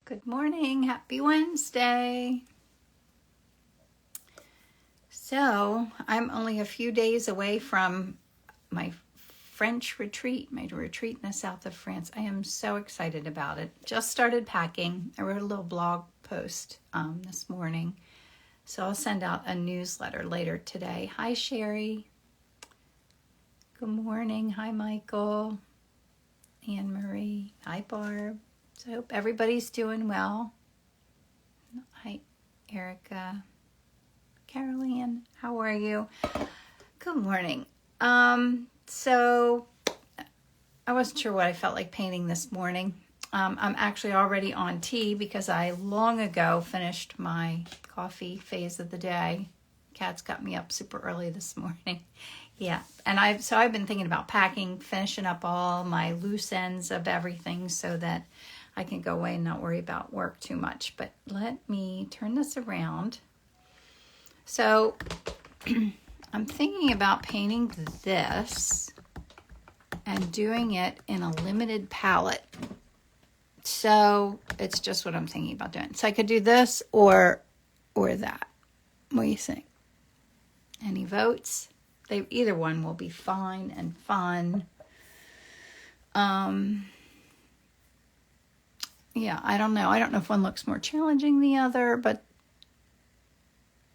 Good morning. Happy Wednesday. So I'm only a few days away from my French retreat, my retreat in the south of France. I am so excited about it. Just started packing. I wrote a little blog post this morning. So I'll send out a newsletter later today. Hi, Sherry. Good morning. Hi, Michael. Anne Marie. Hi, Barb. So I hope everybody's doing well. Hi, Erica. Caroline, how are you? Good morning. So I wasn't sure what I felt like painting this morning. I'm actually already on tea because I long ago finished my coffee phase of the day. Cats got me up super early this morning. Yeah, and I've been thinking about packing, finishing up all my loose ends of everything so that I can go away and not worry about work too much. But let me turn this around. So I'm thinking about painting this and doing it in a limited palette. So it's just what I'm thinking about doing. So I could do this or that. What do you think? Any votes? Either one will be fine and fun. Yeah, I don't know. I don't know if one looks more challenging than the other, but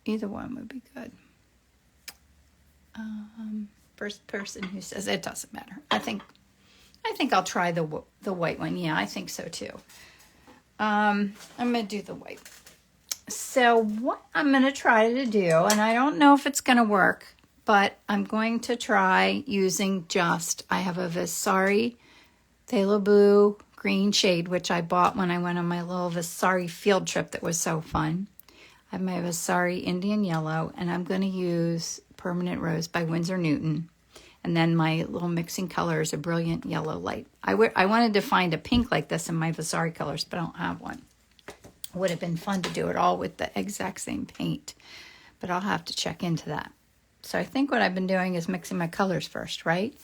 either one would be good. First person who says it doesn't matter. I think I'll try the white one. Yeah, I think so too. I'm going to do the white. So what I'm going to try to do, and I don't know if it's going to work, but I'm going to try using I have a Vasari Phthalo Blue green shade, which I bought when I went on my little Vasari field trip that was so fun. I have my Vasari Indian Yellow, and I'm going to use Permanent Rose by Winsor Newton. And then my little mixing color is a Brilliant Yellow Light. I wanted to find a pink like this in my Vasari colors, but I don't have one. It would have been fun to do it all with the exact same paint, but I'll have to check into that. So I think what I've been doing is mixing my colors first, right?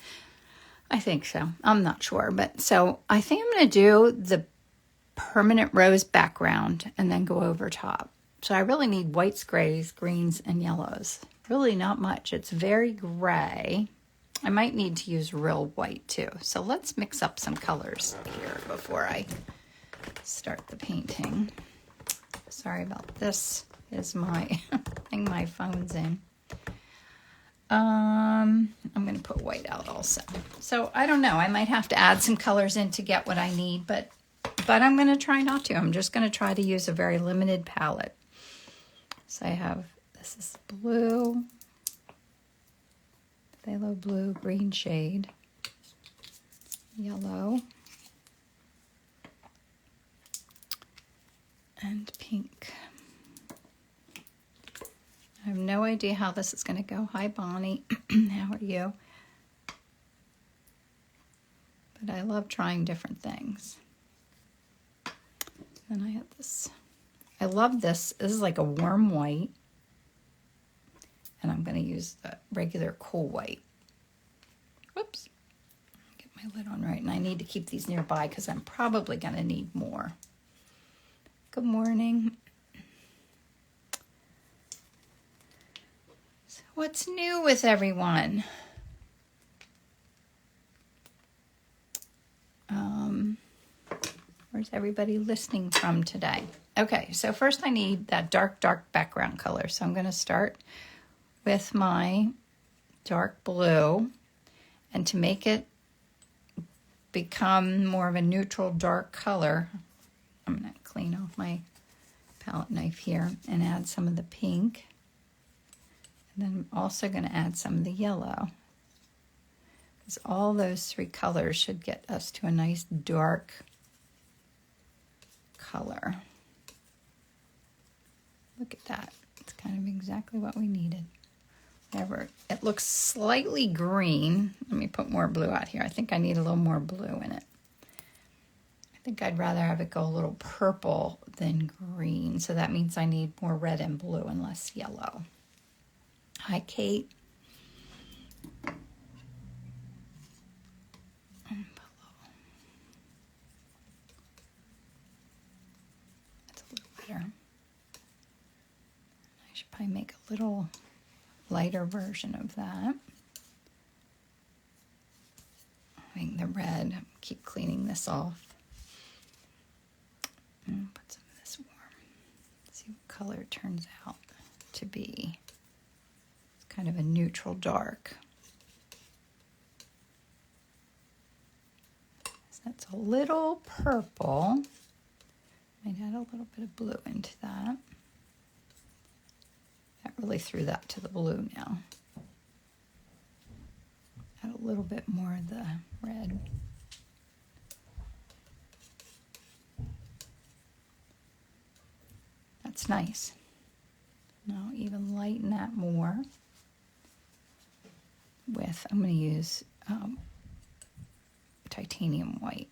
I think so. I'm not sure. But so I think I'm going to do the Permanent Rose background and then go over top. So I really need whites, grays, greens, and yellows. Really not much. It's very gray. I might need to use real white too. So let's mix up some colors here before I start the painting. Sorry about this. Is my thing my phone's in. I'm going to put white out also. So I don't know. I might have to add some colors in to get what I need, but I'm going to try not to. I'm just going to try to use a very limited palette. So I have, this is blue, phthalo blue, green shade, yellow, and pink. I have no idea how this is going to go. Hi, Bonnie. How are you? But I love trying different things. Then I have this. I love this. This is like a warm white. And I'm going to use the regular cool white. Whoops. Get my lid on right. And I need to keep these nearby because I'm probably going to need more. Good morning. What's new with everyone? Where's everybody listening from today? Okay, so first I need that dark background color. So I'm going to start with my dark blue. And to make it become more of a neutral dark color, I'm going to clean off my palette knife here and add some of the pink. And then I'm also going to add some of the yellow. Because all those three colors should get us to a nice dark color. Look at that. It's kind of exactly what we needed. Whatever. It looks slightly green. Let me put more blue out here. I think I need a little more blue in it. I think I'd rather have it go a little purple than green. So that means I need more red and blue and less yellow. Hi, Kate. better. I should probably make a little lighter version of that. Having the red, keep cleaning this off. And put some of this warm. See what color it turns out to be. It's kind of a neutral dark. So that's a little purple. Might add a little bit of blue into that. That really threw that to the blue now. Add a little bit more of the red. That's nice. Now even lighten that more with, I'm going to use titanium white.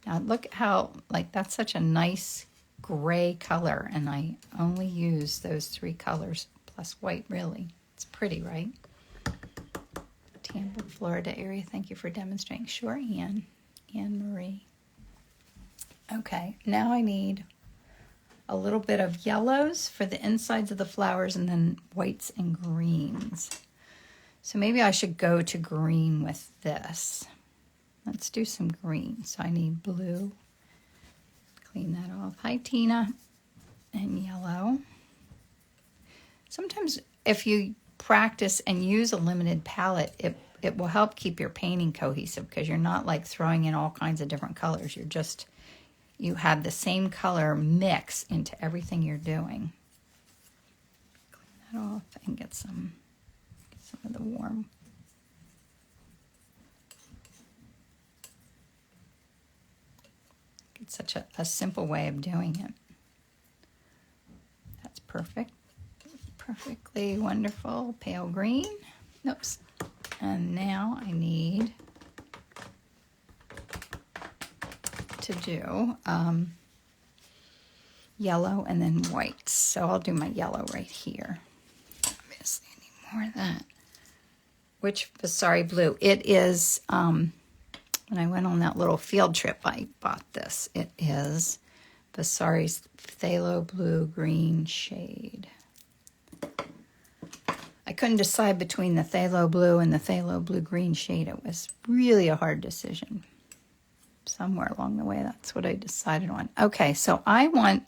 Now look how, like, that's such a nice gray color, and I only use those 3 colors plus white, really. It's pretty, right? Tampa, Florida area, thank you for demonstrating. Sure, Anne Marie. Okay, now I need a little bit of yellows for the insides of the flowers and then whites and greens. So maybe I should go to green with this. Let's do some green. So I need blue. Clean that off. Hi, Tina. And yellow. Sometimes if you practice and use a limited palette, it will help keep your painting cohesive because you're not like throwing in all kinds of different colors. You have the same color mix into everything you're doing. Clean that off and get some of the warm. It's such a simple way of doing it. That's perfect. Perfectly wonderful. Pale green. Oops. And now I need to do yellow and then white. So I'll do my yellow right here. Obviously I need more of that. Which Vasari blue? It is, when I went on that little field trip, I bought this. It is Vasari's phthalo blue green shade. I couldn't decide between the phthalo blue and the phthalo blue green shade. It was really a hard decision. Somewhere along the way, that's what I decided on. Okay, so I want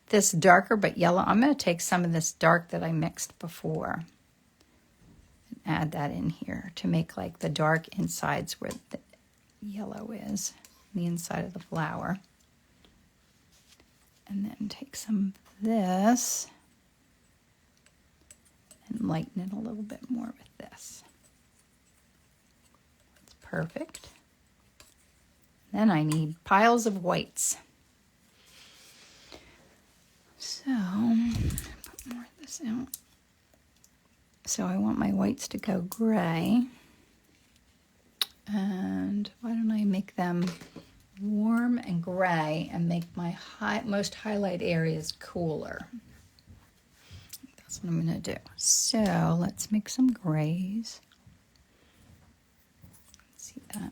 this darker but yellow. I'm going to take some of this dark that I mixed before and add that in here to make like the dark insides where the yellow is, the inside of the flower. And then take some of this and lighten it a little bit more with this. That's perfect. Then I need piles of whites. So, put more of this out. So I want my whites to go gray. And why don't I make them warm and gray and make my most highlight areas cooler. That's what I'm going to do. So let's make some grays. Let's see that.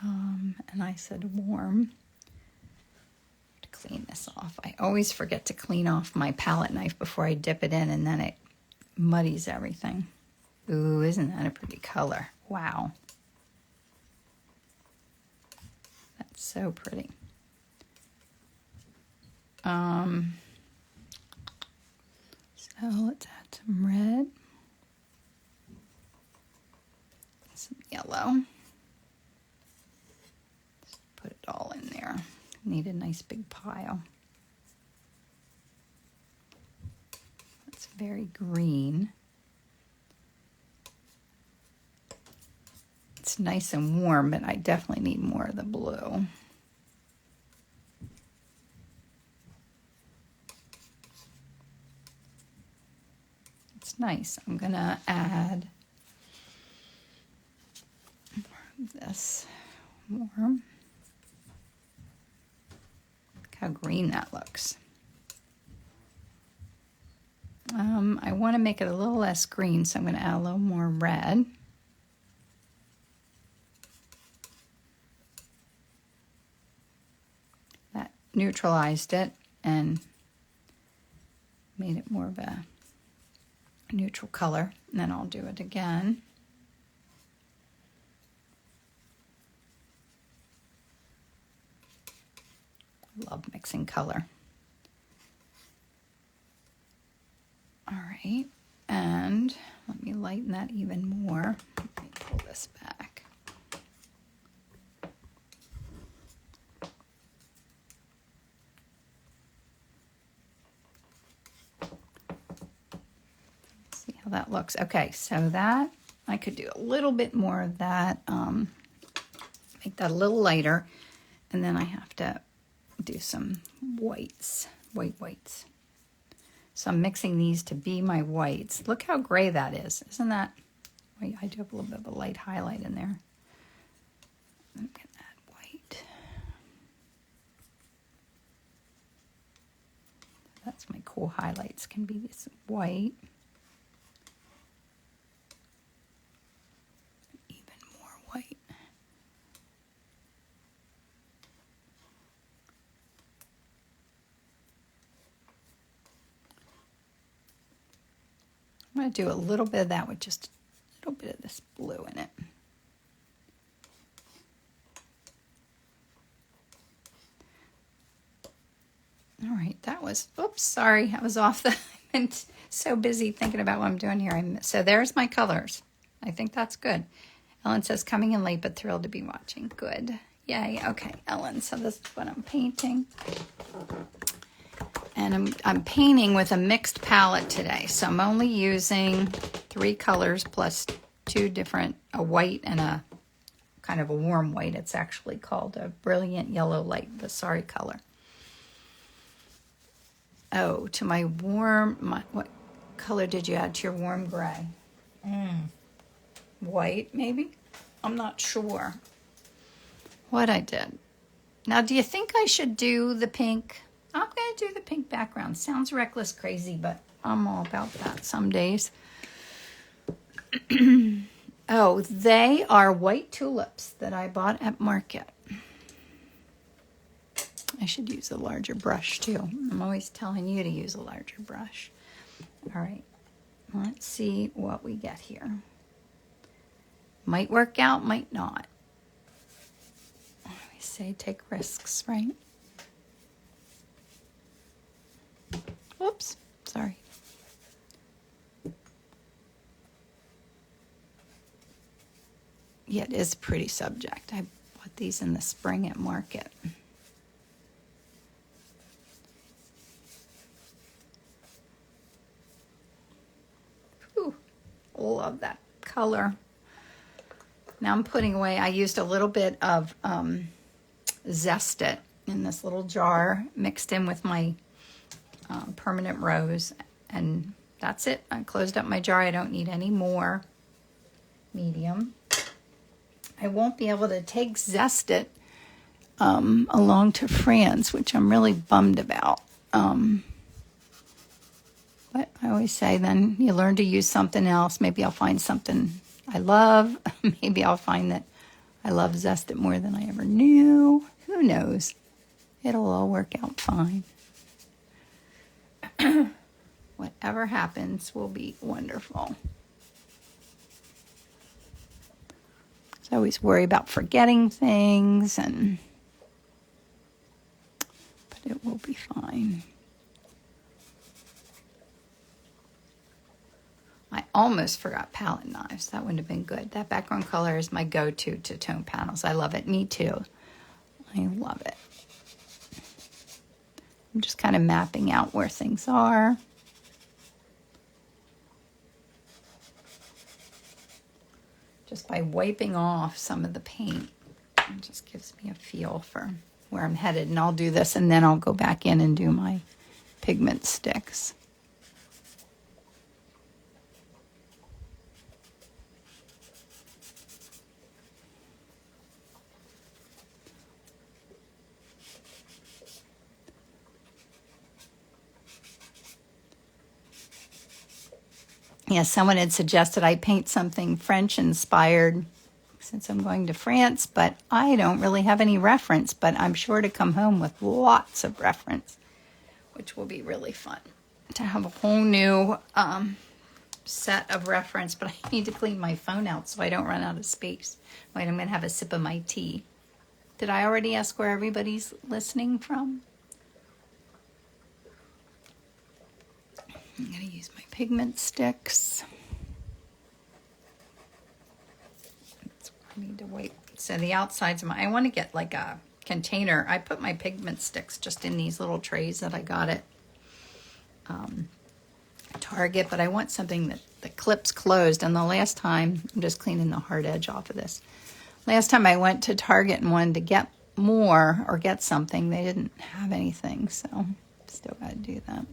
And I said warm. To clean this off. I always forget to clean off my palette knife before I dip it in, and then it muddies everything. Ooh, isn't that a pretty color? Wow. That's so pretty. So let's add some red. Some yellow. Put it all in there. Need a nice big pile. It's very green. It's nice and warm, but I definitely need more of the blue. It's nice. I'm gonna add more of this warm. Look how green that looks. I want to make it a little less green, so I'm going to add a little more red. neutralized it and made it more of a neutral color. And then I'll do it again. Love mixing color. All right, and let me lighten that even more. Let me pull this back. See how that looks. Okay, so that, I could do a little bit more of that, make that a little lighter, and then I have to do some whites, whites. So I'm mixing these to be my whites. Look how gray that is. Isn't that? Wait, I do have a little bit of a light highlight in there. Look at that white. That's my cool highlights. Can be this white. Even more white. I'm going to do a little bit of that with just a little bit of this blue in it. All right, that was, oops, sorry, I was off the, I'm so busy thinking about what I'm doing here. So there's my colors. I think that's good. Ellen says, coming in late, but thrilled to be watching. Good. Yay. Okay, Ellen, so this is what I'm painting. And I'm painting with a mixed palette today. So I'm only using 3 colors plus 2 different, a white and a kind of a warm white. It's actually called a brilliant yellow light, the sorry color. Oh, to my warm, what color did you add to your warm gray? White, maybe? I'm not sure what I did. Now, do you think I should do the pink? I'm going to do the pink background. Sounds reckless crazy, but I'm all about that some days. Oh, they are white tulips that I bought at market. I should use a larger brush too. I'm always telling you to use a larger brush. All right, let's see what we get here. Might work out, might not. I always say take risks, right? Whoops, sorry. Yeah, it is a pretty subject. I bought these in the spring at market. Ooh, love that color. Now I'm putting away, I used a little bit of Zest It in this little jar, mixed in with my permanent rose, and that's it. I closed up my jar. I don't need any more medium. I won't be able to take Zest It along to France, which I'm really bummed about. But I always say then you learn to use something else. Maybe I'll find something I love. Maybe I'll find that I love Zest It more than I ever knew. Who knows? It'll all work out fine. Whatever happens will be wonderful. So I always worry about forgetting things, but it will be fine. I almost forgot palette knives. That wouldn't have been good. That background color is my go-to to tone panels. I love it. Me too. I love it. I'm just kind of mapping out where things are. Just by wiping off some of the paint, it just gives me a feel for where I'm headed. And I'll do this, and then I'll go back in and do my pigment sticks. Yeah, someone had suggested I paint something French-inspired, since I'm going to France, but I don't really have any reference, but I'm sure to come home with lots of reference, which will be really fun to have a whole new set of reference. But I need to clean my phone out so I don't run out of space. Wait, I'm going to have a sip of my tea. Did I already ask where everybody's listening from? I'm going to use my pigment sticks. I need to wait. So the outsides of I want to get like a container. I put my pigment sticks just in these little trays that I got at Target, but I want something that clips closed. And the last time, I'm just cleaning the hard edge off of this. Last time I went to Target and wanted to get more or get something, they didn't have anything, so still got to do that.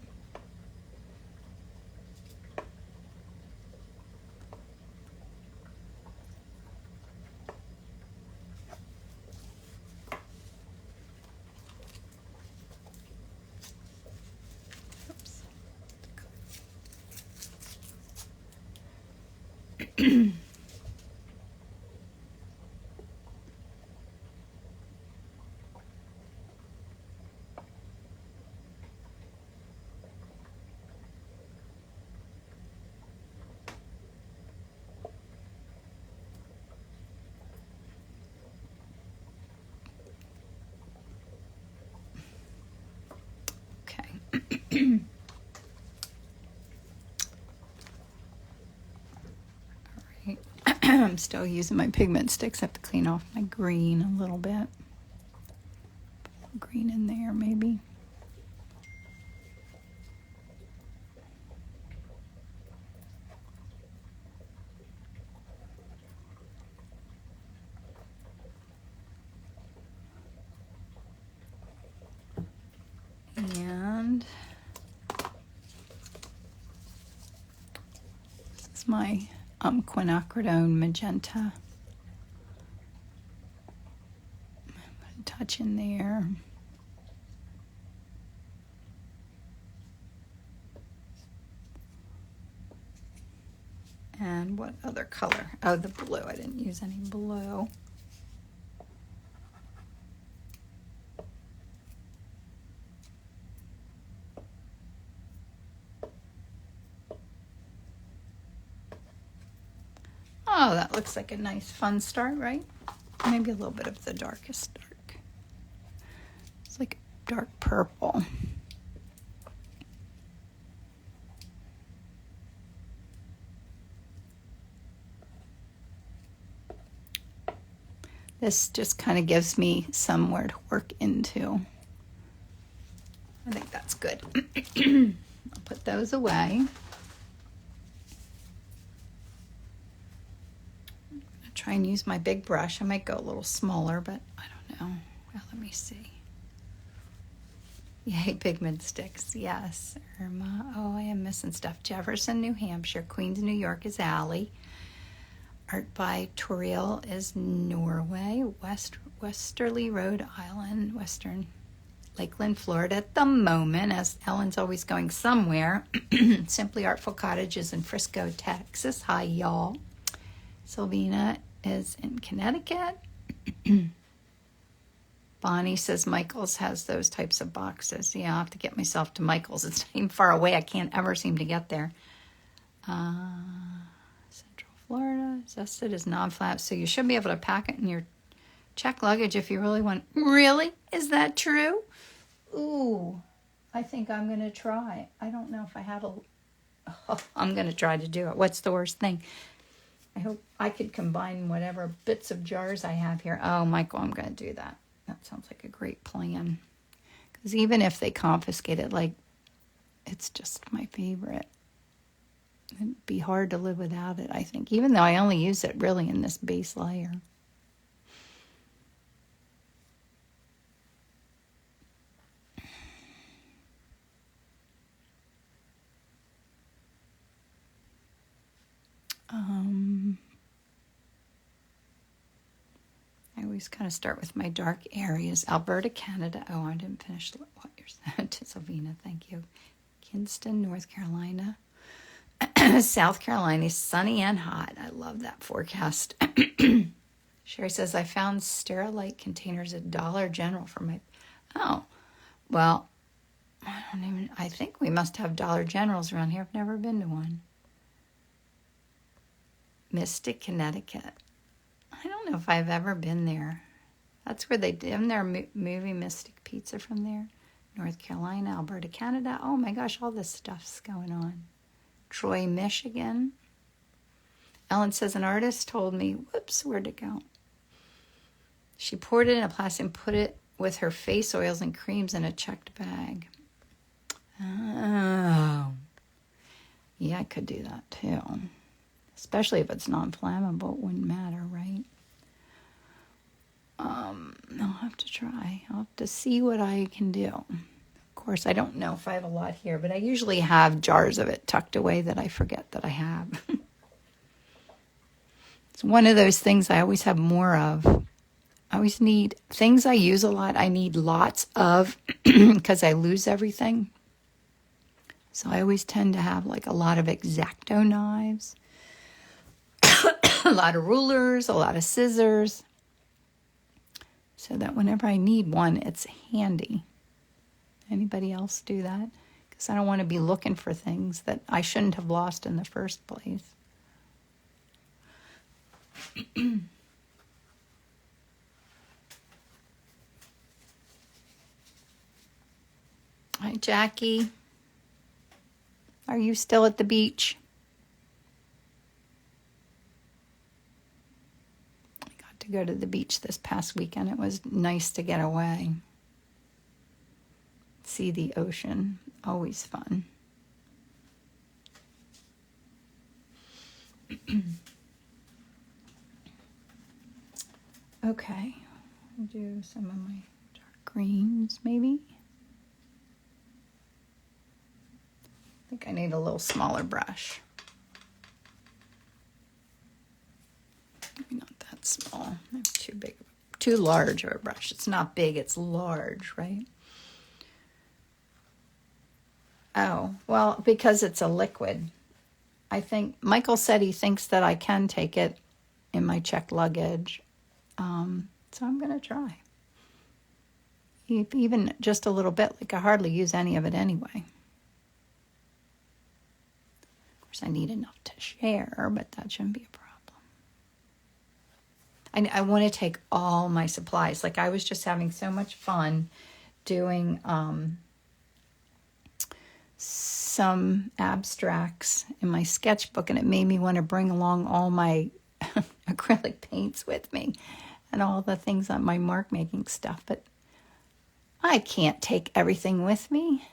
I'm still using my pigment sticks. I have to clean off my green a little bit. Put green in there, maybe. And this is my quinacridone magenta. Put a touch in there. And what other color? Oh, the blue. I didn't use any blue. Oh, that looks like a nice fun start, right? Maybe a little bit of the darkest dark. It's like dark purple. This just kind of gives me somewhere to work into. I think that's good. I'll put those away. Try and use my big brush. I might go a little smaller, but I don't know. Well, let me see. Yay, pigment sticks. Yes, Irma. Oh, I am missing stuff. Jefferson, New Hampshire. Queens, New York is Allie. Art by Toriel is Norway. Westerly, Rhode Island. Western Lakeland, Florida at the moment, as Ellen's always going somewhere. Simply Artful Cottage is in Frisco, Texas. Hi, y'all. Sylvina is in Connecticut. Bonnie says Michael's has those types of boxes. Yeah, I'll have to get myself to Michael's. It's not even far away. I can't ever seem to get there. Central Florida. Zested is non-flap, so you should be able to pack it in your check luggage if you really want. Really? Is that true? Ooh, I think I'm going to try. I don't know if I have a... Oh, I'm going to try to do it. What's the worst thing? I hope I could combine whatever bits of jars I have here. Oh, Michael, I'm going to do that. That sounds like a great plan. Because even if they confiscate it, like, it's just my favorite. It'd be hard to live without it, I think. Even though I only use it really in this base layer. I always kind of start with my dark areas. Alberta, Canada. Oh, I didn't finish what you're saying. To Sylvina, thank you. Kinston, North Carolina. South Carolina is sunny and hot. I love that forecast. Sherry says, I found Sterilite containers at Dollar General for my... Oh, well, I think we must have Dollar Generals around here. I've never been to one. Mystic, Connecticut. I don't know if I've ever been there. That's where they did their movie Mystic Pizza from there. North Carolina, Alberta, Canada. Oh my gosh, all this stuff's going on. Troy, Michigan. Ellen says, an artist told me, whoops, where'd it go? She poured it in a plastic and put it with her face oils and creams in a checked bag. Oh. Yeah, I could do that too. Especially if it's non-flammable, it wouldn't matter, right? I'll have to try. I'll have to see what I can do. Of course, I don't know if I have a lot here, but I usually have jars of it tucked away that I forget that I have. It's one of those things I always have more of. I always need things I use a lot. I need lots of because I lose everything. So I always tend to have like a lot of X-Acto knives, a lot of rulers, a lot of scissors, so that whenever I need one, it's handy. Anybody else do that? Because I don't want to be looking for things that I shouldn't have lost in the first place. Hi, Jackie. Are you still at the beach? I got to go to the beach this past weekend. It was nice to get away. See the ocean. Always fun. Okay. I'll do some of my dark greens, maybe. I think I need a little smaller brush. Maybe not that small. I have too large of a brush. It's not big, it's large, right? Oh, well, because it's a liquid. I think Michael said he thinks that I can take it in my checked luggage. So I'm going to try. Even just a little bit, like I hardly use any of it anyway. I need enough to share, but that shouldn't be a problem. I want to take all my supplies. Like I was just having so much fun doing some abstracts in my sketchbook, and it made me want to bring along all my acrylic paints with me and all the things on my mark making stuff. But I can't take everything with me.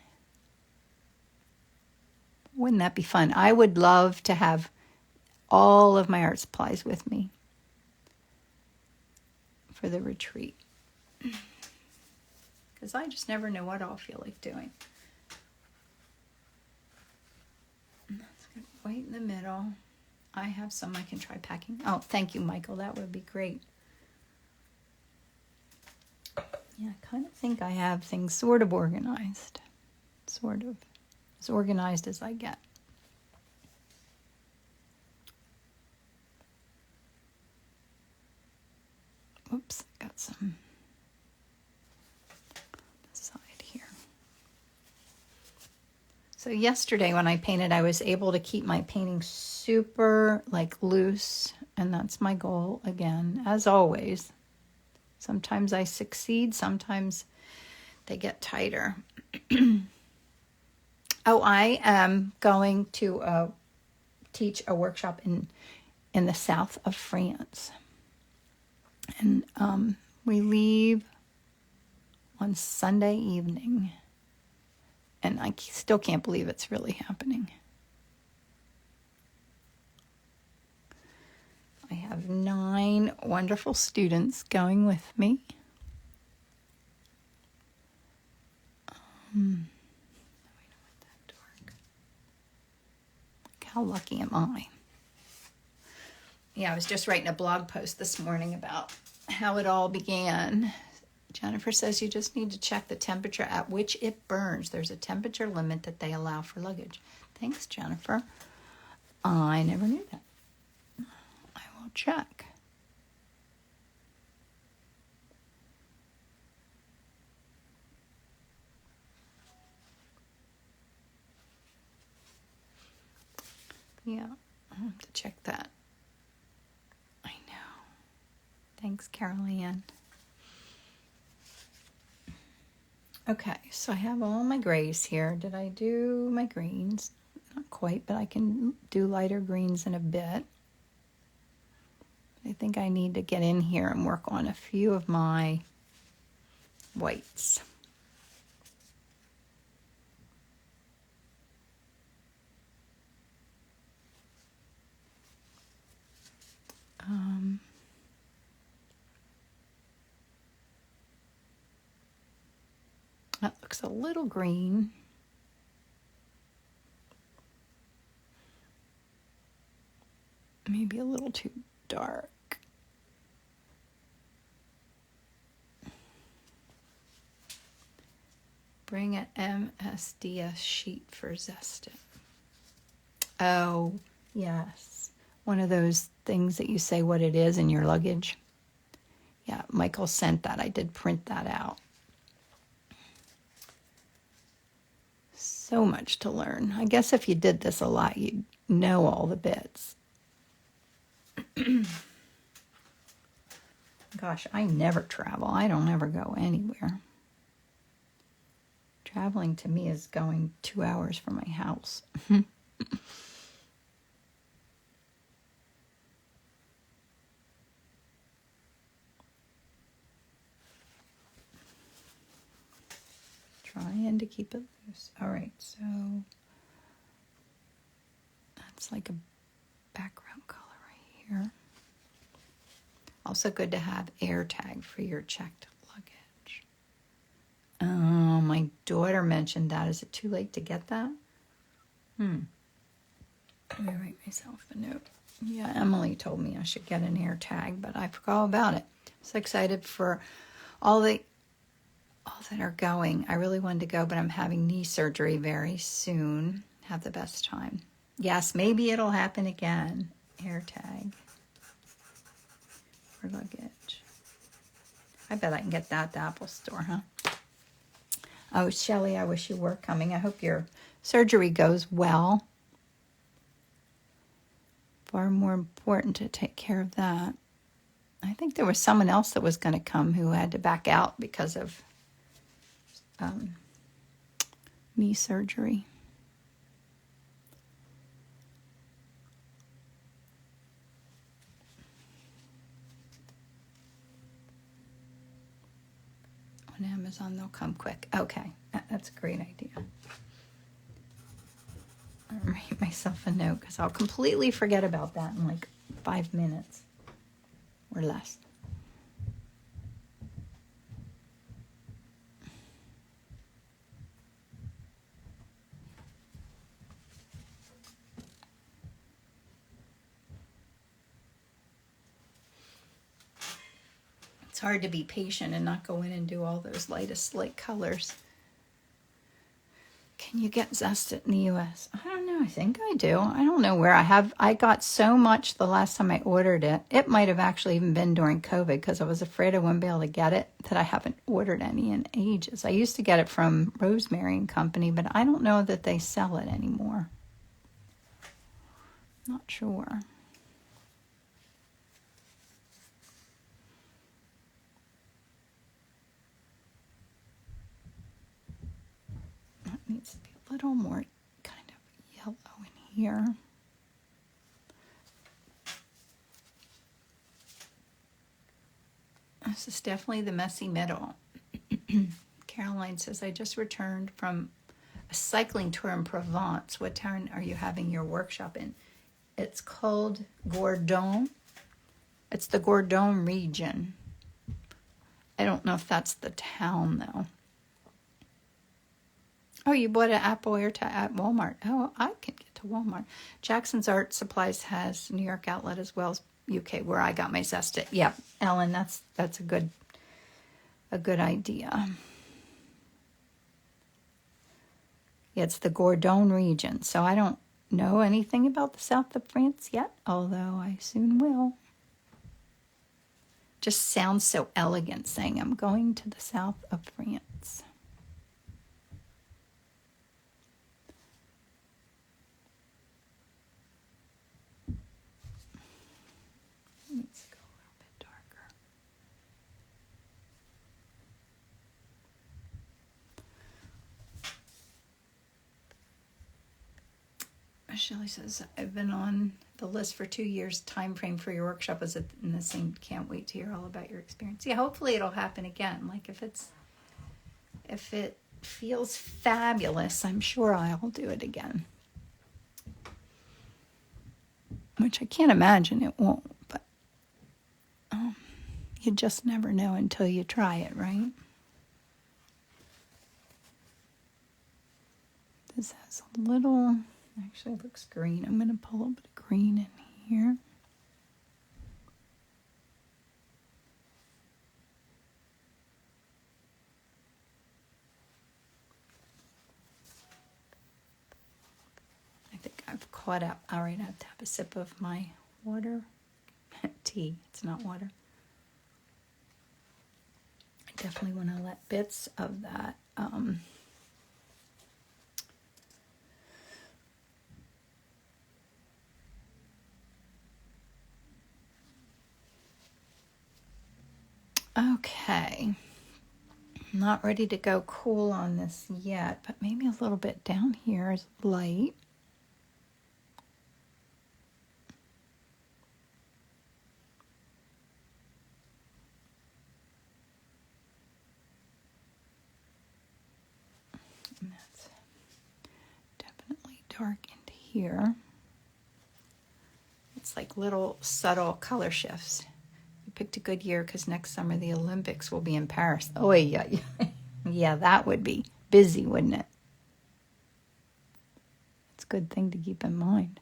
Wouldn't that be fun? I would love to have all of my art supplies with me for the retreat. Because I just never know what I'll feel like doing. That's good. White in the middle. I have some I can try packing. Oh, thank you, Michael. That would be great. Yeah, I kind of think I have things sort of organized. Sort of. As organized as I get. Oops, got some side here. So yesterday when I painted, I was able to keep my painting super loose, and that's my goal again, as always. Sometimes I succeed, sometimes they get tighter. Oh, I am going to teach a workshop in the south of France. And we leave on Sunday evening. And I still can't believe it's really happening. I have 9 wonderful students going with me. How lucky am I? Yeah, I was just writing a blog post this morning about how it all began. Jennifer says you just need to check the temperature at which it burns. There's a temperature limit that they allow for luggage. Thanks, Jennifer. I never knew that. I will check. Yeah, I'll have to check that. I know. Thanks, Carol Ann. Okay, so I have all my grays here. Did I do my greens? Not quite, but I can do lighter greens in a bit. I think I need to get in here and work on a few of my whites. That looks a little green. Maybe a little too dark. Bring an MSDS sheet for zesting. Oh, yes. One of those things that you say what it is in your luggage. Yeah, Michael sent that. I did print that out. So much to learn. I guess if you did this a lot, you'd know all the bits. Gosh, I never travel. I don't ever go anywhere. Traveling to me is going 2 hours from my house. Trying to keep it loose. All right, so that's like a background color right here. Also good to have air tag for your checked luggage. Oh, my daughter mentioned that. Is it too late to get that? Let me write myself a note. Yeah, Emily told me I should get an air tag, but I forgot all about it. So excited for all that are going. I really wanted to go, but I'm having knee surgery very soon. Have the best time. Yes, maybe it'll happen again. Air tag for luggage. I bet I can get that at the Apple store, huh? Oh, Shelley, I wish you were coming. I hope your surgery goes well. Far more important to take care of that. I think there was someone else that was going to come who had to back out because of knee surgery. On Amazon, they'll come quick. Okay, that's a great idea. I'll write myself a note because I'll completely forget about that in like 5 minutes or less. It's hard to be patient and not go in and do all those lightest light colors. Can you get zested in the U.S.? I don't know. I think I do. I don't know where I have. I got so much the last time I ordered it. It might have actually even been during COVID because I was afraid I wouldn't be able to get it, that I haven't ordered any in ages. I used to get it from Rosemary and Company, but I don't know that they sell it anymore. Not sure. That needs to be a little more kind of yellow in here. This is definitely the messy middle. Caroline says, I just returned from a cycling tour in Provence. What town are you having your workshop in? It's called Gourdon. It's the Gourdon region. I don't know if that's the town, though. Oh, you bought an Apple AirTag at Walmart. Oh, I can get to Walmart. Jackson's Art Supplies has New York outlet as well as UK, where I got my zested. Yep, Ellen, that's a good idea. Yeah, it's the Gourdon region. So I don't know anything about the south of France yet, although I soon will. Just sounds so elegant saying I'm going to the south of France. Shelley says, I've been on the list for 2 years. Time frame for your workshop was in the same. Can't wait to hear all about your experience. Yeah, hopefully it'll happen again. Like if it feels fabulous, I'm sure I'll do it again. Which I can't imagine it won't, but you just never know until you try it, right? This has a little, actually it looks green. I'm going to pull a bit of green in here. I think I've caught up. All right, I have to have a sip of my water. Tea, it's not water. I definitely want to let bits of that okay. I'm not ready to go cool on this yet, but maybe a little bit down here is light. And that's definitely dark into here. It's like little subtle color shifts. You picked a good year because next summer the Olympics will be in Paris. Oh, yeah. Yeah, that would be busy, wouldn't it? It's a good thing to keep in mind.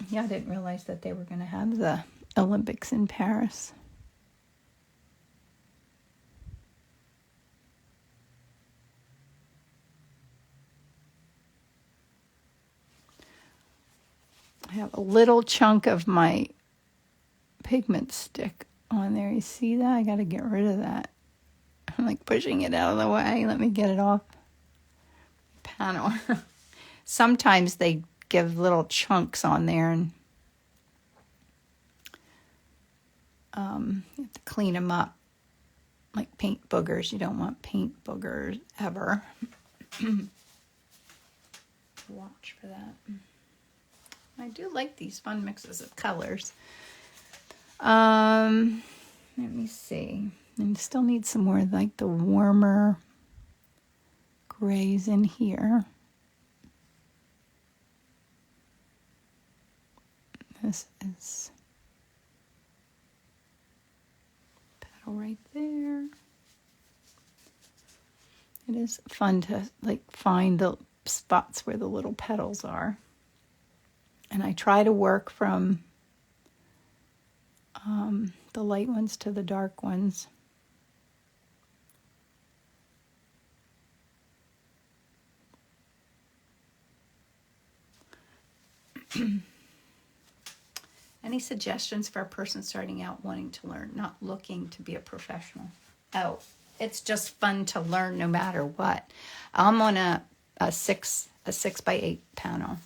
Yeah, I didn't realize that they were going to have the Olympics in Paris. I have a little chunk of my pigment stick on there. You see that? I got to get rid of that. I'm like pushing it out of the way. Let me get it off. Panel. Sometimes they give little chunks on there, and you have to clean them up. Like paint boogers. You don't want paint boogers ever. Watch for that. I do like these fun mixes of colors. Let me see. And still need some more like the warmer grays in here. This is petal right there. It is fun to like find the spots where the little petals are. And I try to work from the light ones to the dark ones. Any suggestions for a person starting out wanting to learn, not looking to be a professional? Oh, it's just fun to learn no matter what. I'm on a 6x8 panel.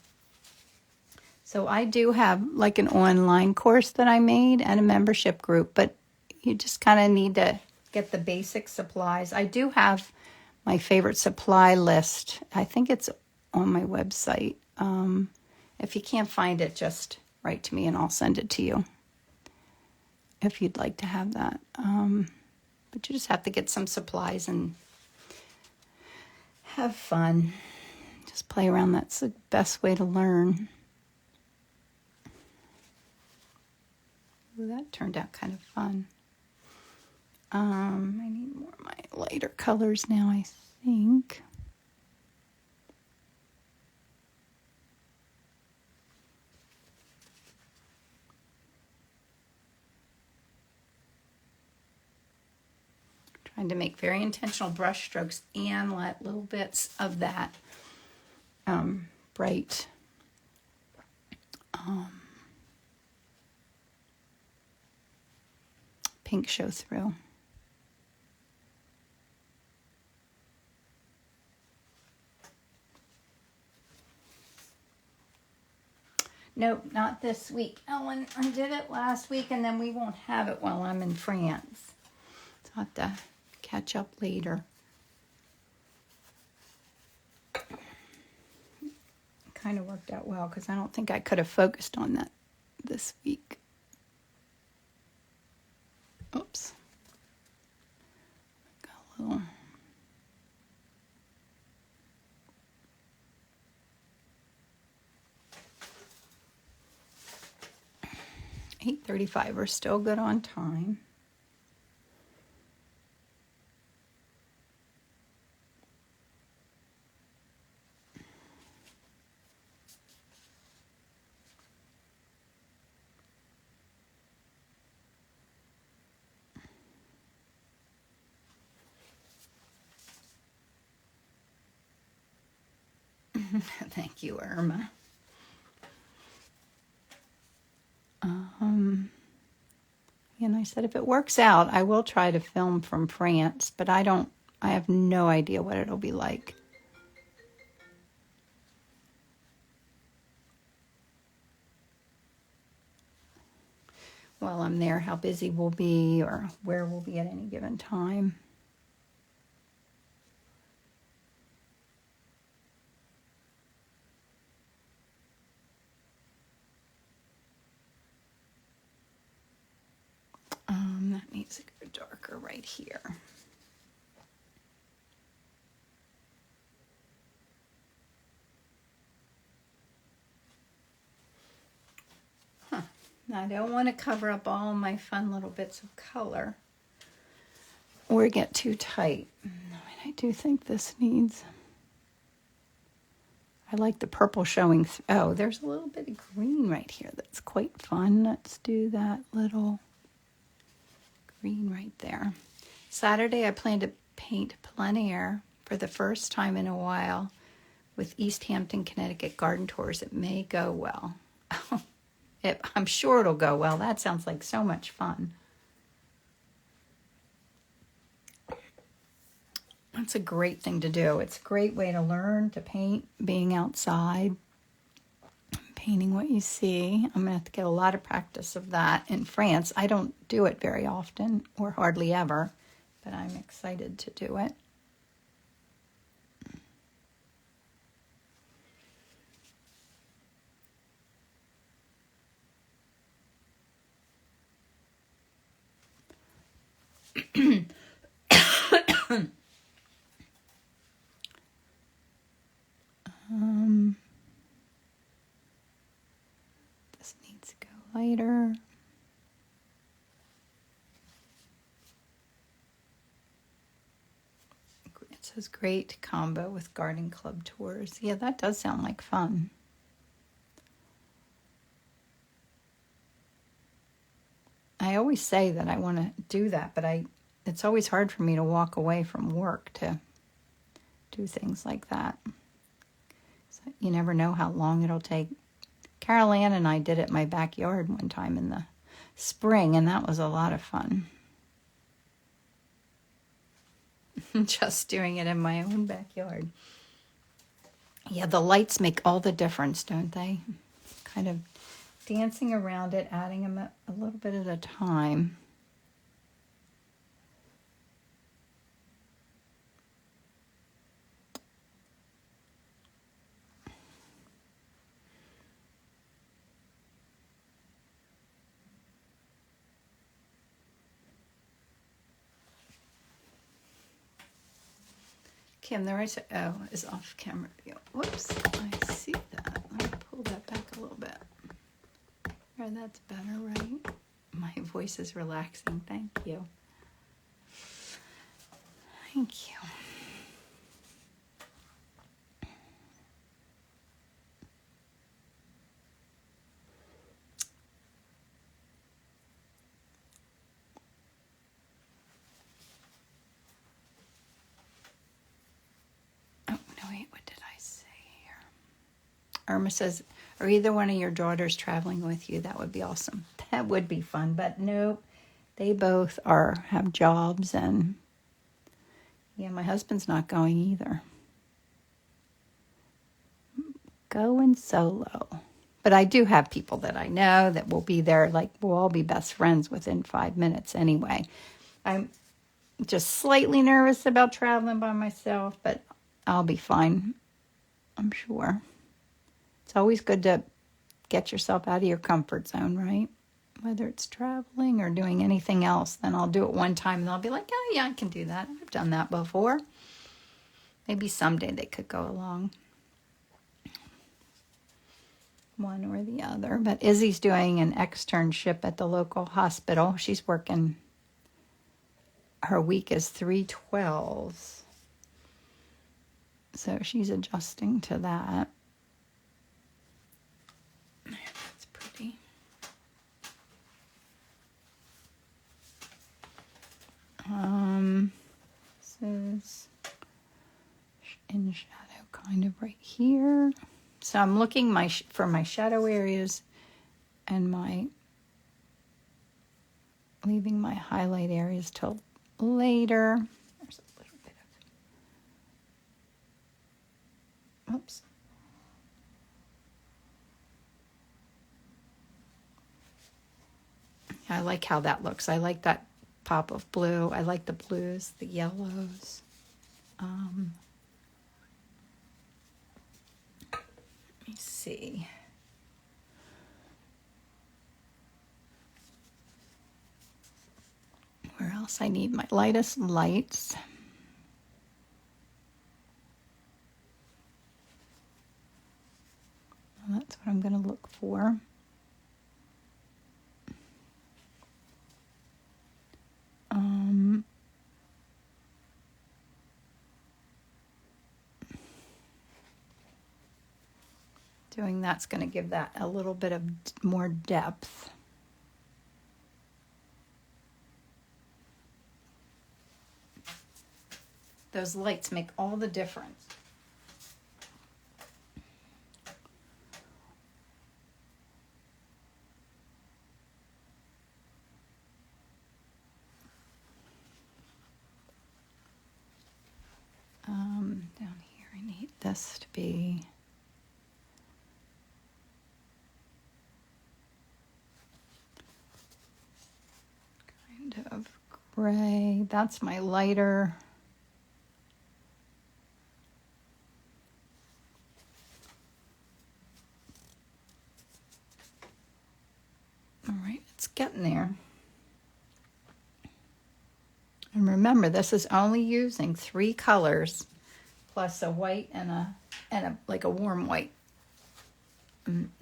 So I do have like an online course that I made and a membership group, but you just kind of need to get the basic supplies. I do have my favorite supply list. I think it's on my website. If you can't find it, just write to me and I'll send it to you if you'd like to have that. But you just have to get some supplies and have fun. Just play around. That's the best way to learn. Ooh, that turned out kind of fun. I need more of my lighter colors now, I think. Trying to make very intentional brush strokes and let little bits of that bright pink show through. Nope, not this week. Ellen, I did it last week and then we won't have it while I'm in France. So I'll have to catch up later. Kind of worked out well because I don't think I could have focused on that this week. Oops. Got a little... $8:35. We're still good on time. Thank you, Irma. And I said, if it works out, I will try to film from France, but I have no idea what it'll be like. While I'm there, how busy we'll be or where we'll be at any given time. That needs to go darker right here. Now, I don't want to cover up all my fun little bits of color or get too tight. I do think this needs... I like the purple showing. Oh, there's a little bit of green right here that's quite fun. Let's do that little green right there. Saturday, I plan to paint plein air for the first time in a while with East Hampton, Connecticut garden tours. It may go well. I'm sure it'll go well. That sounds like so much fun. That's a great thing to do. It's a great way to learn to paint, being outside, painting what you see. I'm going to have to get a lot of practice of that in France. I don't do it very often or hardly ever, but I'm excited to do it. This needs to go lighter. It says great combo with garden club tours. Yeah, that does sound like fun. I always say that I want to do that, but it's always hard for me to walk away from work to do things like that. So you never know how long it'll take. Carol Ann and I did it in my backyard one time in the spring, and that was a lot of fun. Just doing it in my own backyard. Yeah, the lights make all the difference, don't they? Kind of dancing around it, adding them a little bit at a time. Kim, the right side, is off camera view. Whoops, I see that. Let me pull that back a little bit. There, that's better, right? My voice is relaxing. Thank you. Thank you. Wait, what did I say here? Irma says, are either one of your daughters traveling with you? That would be awesome. That would be fun, but nope. They both have jobs, and yeah, my husband's not going either. Going solo. But I do have people that I know that will be there, like we'll all be best friends within 5 minutes anyway. just slightly nervous about traveling by myself, but I'll be fine, I'm sure. It's always good to get yourself out of your comfort zone, right? Whether it's traveling or doing anything else, then I'll do it one time and I'll be like, oh yeah, I can do that. I've done that before. Maybe someday they could go along. One or the other. But Izzy's doing an externship at the local hospital. She's working, her week is 3/12s. So she's adjusting to that. That's pretty. This is in shadow kind of right here. So I'm looking for my shadow areas and leaving my highlight areas till later. There's a little bit of, oops. I like how that looks. I like that pop of blue. I like the blues, the yellows. Let me see. Where else I need my lightest lights. Well, that's what I'm going to look for. Doing that's going to give that a little bit of more depth. Those lights make all the difference. Down here I need this to be kind of gray. That's my lighter. All right, it's getting there. And remember, this is only using 3 colors plus a white and a like a warm white.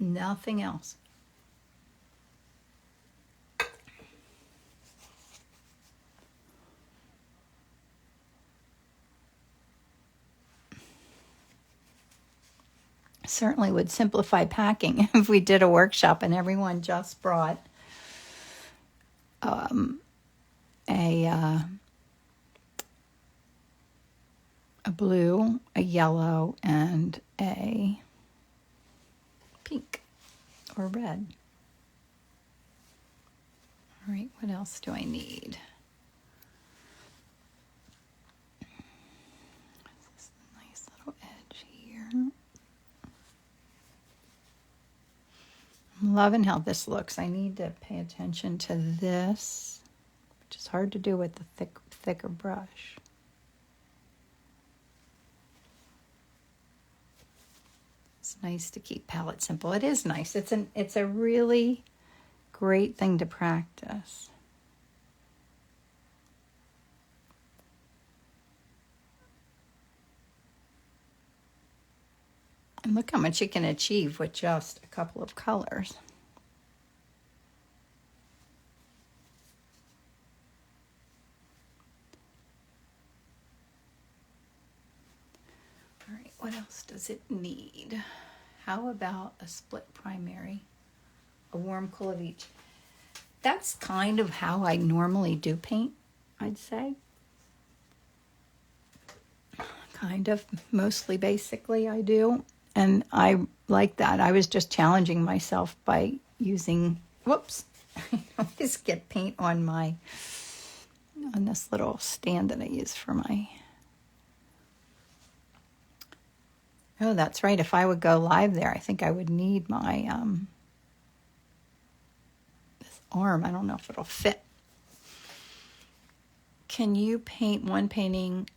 Nothing else. Certainly would simplify packing if we did a workshop and everyone just brought a blue, a yellow, and a pink or red. All right, what else do I need? This is a nice little edge here. I'm loving how this looks. I need to pay attention to this, which is hard to do with the thicker brush. It's nice to keep palette simple. It is nice. It's a really great thing to practice. And look how much you can achieve with just a couple of colors. All right, what else does it need? How about a split primary? A warm, cool of each. That's kind of how I normally do paint, I'd say. Kind of, mostly, basically, I do. And I like that. I was just challenging myself by using, whoops, I always get paint on this little stand that I use for my, oh, that's right. If I would go live there, I think I would need my, this arm. I don't know if it'll fit. can you paint one painting,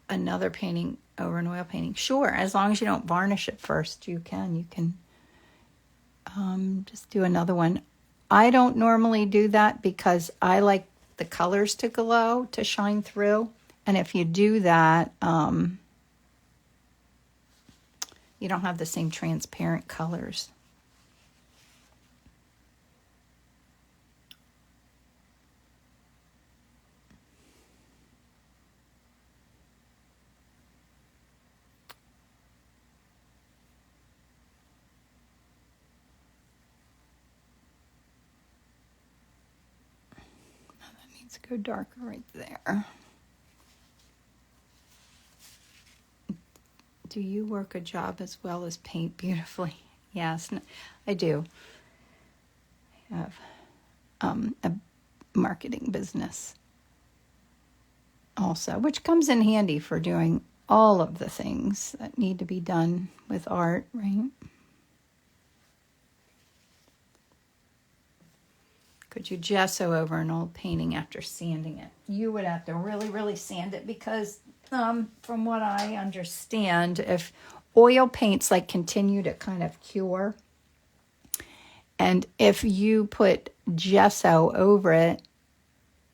another painting over an oil painting? Sure, as long as you don't varnish it first, you can. You can just do another one. I don't normally do that because I like the colors to glow, to shine through. And if you do that, you don't have the same transparent colors. Let's go darker right there. Do you work a job as well as paint beautifully? Yes, I do. I have a marketing business also, which comes in handy for doing all of the things that need to be done with art, right? Could you gesso over an old painting after sanding it? You would have to really, really sand it because from what I understand, if oil paints like continue to kind of cure, and if you put gesso over it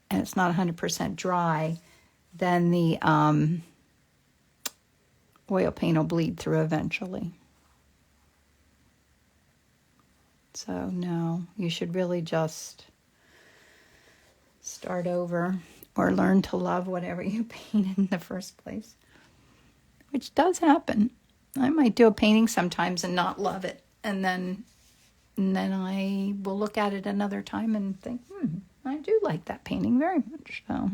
and it's not 100% dry, then the oil paint will bleed through eventually. So no, you should really just start over or learn to love whatever you painted in the first place, which does happen. I might do a painting sometimes and not love it, and then I will look at it another time and think, I do like that painting very much, so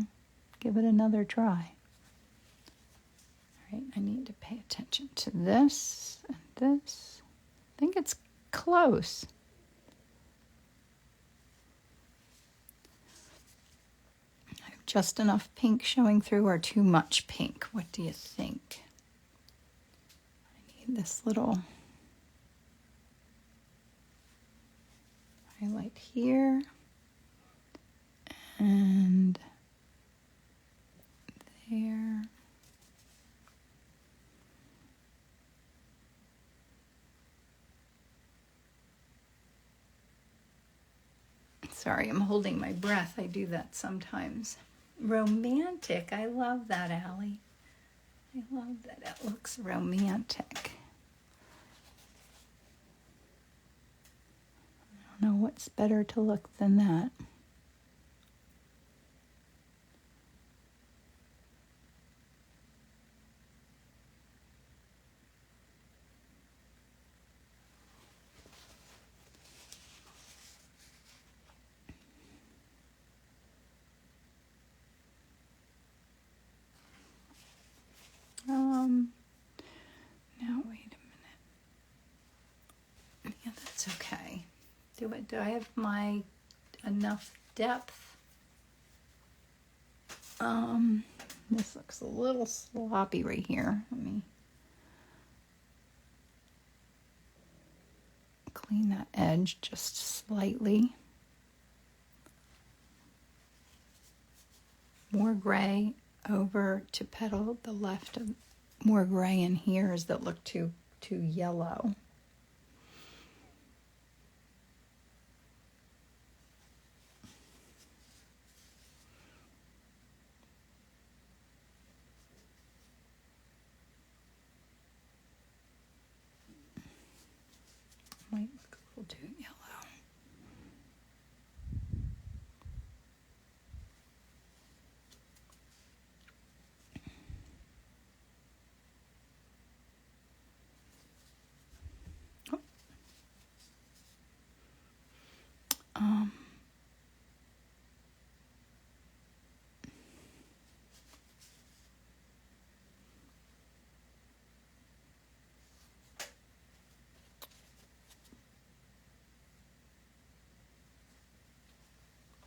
give it another try. All right, I need to pay attention to this and this. I think it's close. Just enough pink showing through or too much pink? What do you think? I need this little highlight here and there. Sorry, I'm holding my breath. I do that sometimes. Romantic. I love that, Allie. I love that. It looks romantic. I don't know what's better to look than that. Now wait a minute. Yeah, that's okay. Do I have my enough depth? This looks a little sloppy right here. Let me clean that edge just slightly. More gray over to petal the left of more gray in here as that look too yellow. Might look a little too yellow.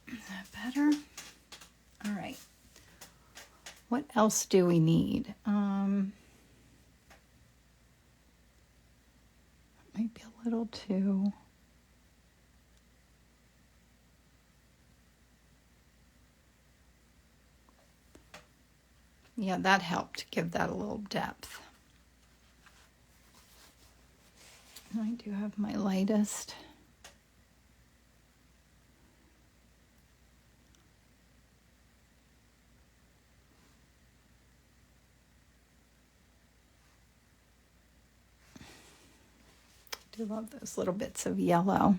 Is that better? All right. What else do we need? Might be a little too. Yeah, that helped give that a little depth. I do have my lightest. I do love those little bits of yellow.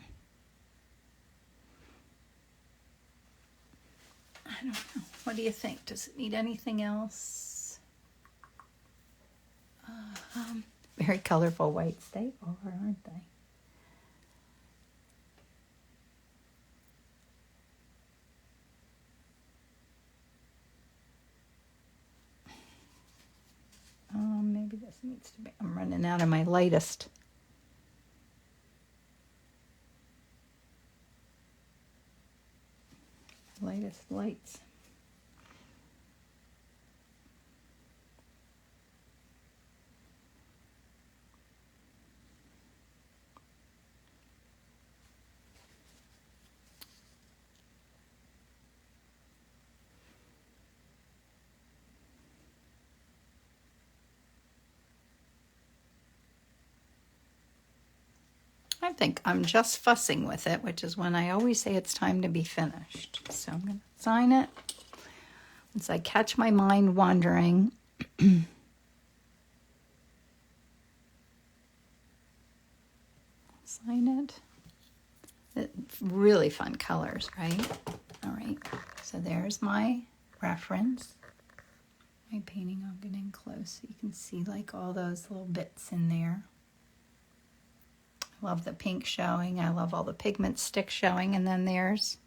I don't know. What do you think? Does it need anything else? Very colorful whites they are, aren't they? Maybe this needs to be, I'm running out of my lightest. Lightest lights. I think I'm just fussing with it, which is when I always say it's time to be finished. So I'm going to sign it. Once I catch my mind wandering, sign it. Really fun colors, right? All right, so there's my reference. My painting, I'll get in close so you can see like all those little bits in there. I love the pink showing. I love all the pigment sticks showing. And then there's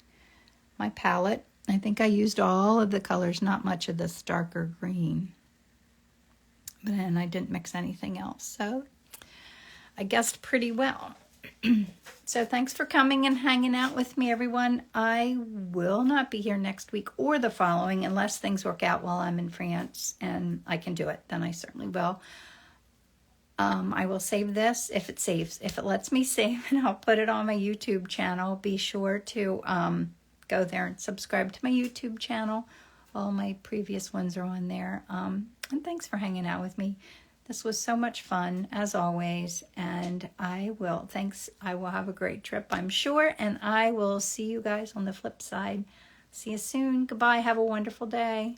my palette. I think I used all of the colors, not much of this darker green. But then I didn't mix anything else. So I guessed pretty well. So thanks for coming and hanging out with me, everyone. I will not be here next week or the following unless things work out while I'm in France and I can do it. Then I certainly will. I will save this if it saves, if it lets me save, and I'll put it on my YouTube channel. Be sure to go there and subscribe to my YouTube channel. All my previous ones are on there. And thanks for hanging out with me. This was so much fun, as always, and I will have a great trip, I'm sure, and I will see you guys on the flip side. See you soon. Goodbye. Have a wonderful day.